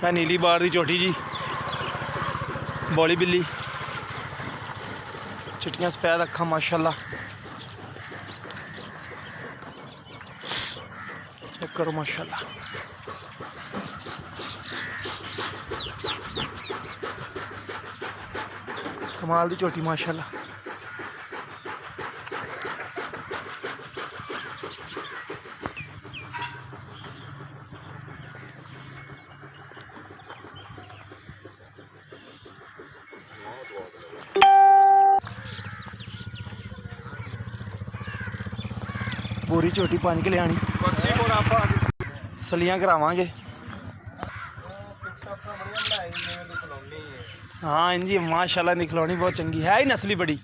है नीली बार दी झोटी जी, बौली बिल्ली, चिट्टियां सफेद अखां माशाल्लाह। चेक करो माशाल्लाह। कमाल दी झोटी माशाल्लाह। पूरी झोटी 5 किलो आनी, सलियां करावांगे। हाँ जी माशाल्लाह दी खिलौनी बहुत चंगी है ही, नस्ली बड़ी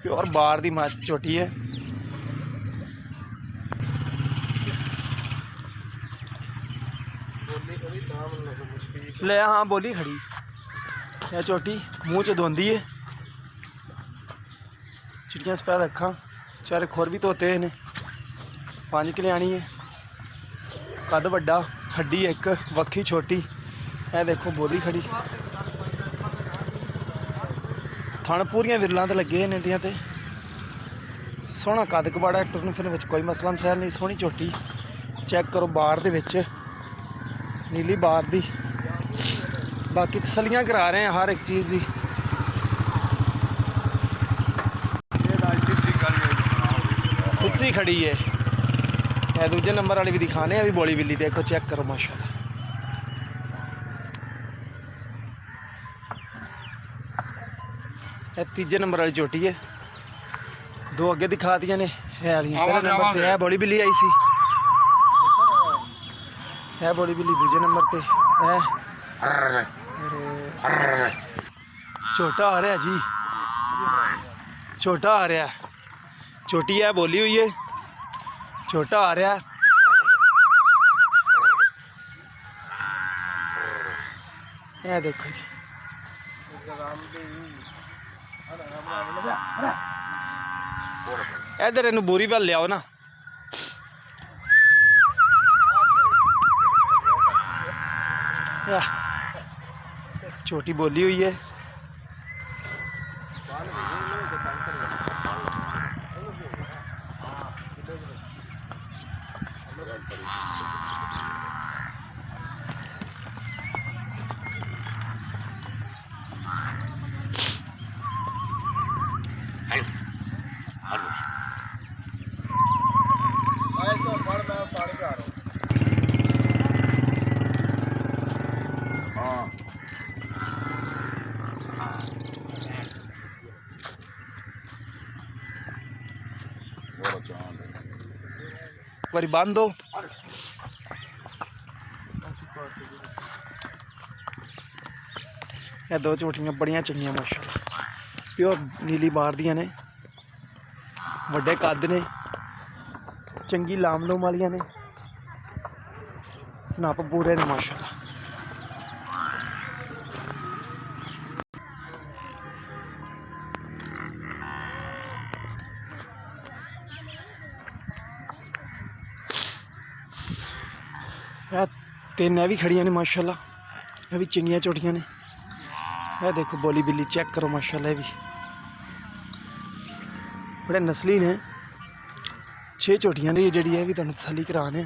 प्योर बार दी झोटी है। ले हाँ बोली खड़ी है झोटी, मुँह च धोंदी है। चिट्टियां सफेद अखां, चारे खुर भी धोते ने। 5 किलो आनी है, कद वड्डा, हड्डी एक, वक्खी छोटी। है देखो बोली खड़ी, थण पूरियां विरलां ते लगे ने इंदियां ते। सोहना कद कबाड़ा, टुरन फिरन विच कोई मसला मसैल नहीं। सोहनी झोटी चेक करो, बार दे विच नीली बार दी। बाकी तसलियां करा रहे हैं हर एक चीज़ की। इसी खड़ी है दूजे नंबर वाली भी दिखाने, अभी बौली बिल्ली देखो, चेक करो माशाल्लाह। तीजे नंबर वाली झोटी है, 2 अगे दिखा दिया ने। पहले नंबर पे है बौली बिल्ली आई सी, है बौली बिल्ली दूजे नंबर पे है। छोटा आ रहा जी, छोटा आ रहा, छोटी है बोली हुई है, छोटा आ रहा है। देखो जी, इधर इन बोरी वाल लियाओ ना। छोटी बोली हुई है। बारी बंद दो। ये 2 झोटियां बड़ियां चंगियां माशाल्लाह, प्योर नीली बार दियां ने, वड्डे कद ने, चंगी लाम लूम वालियां ने, सनप पूरे ने माशाल्लाह। यह 3 भी खड़ियां ने माशाल्लाह, यह भी चंगियां झोटियां ने। यह देखो बोली बिल्ली चेक करो माशाल्लाह, भी बड़े नस्ली ने। 6 झोटियां ने जी, है भी तुहानूं तसल्ली कराने।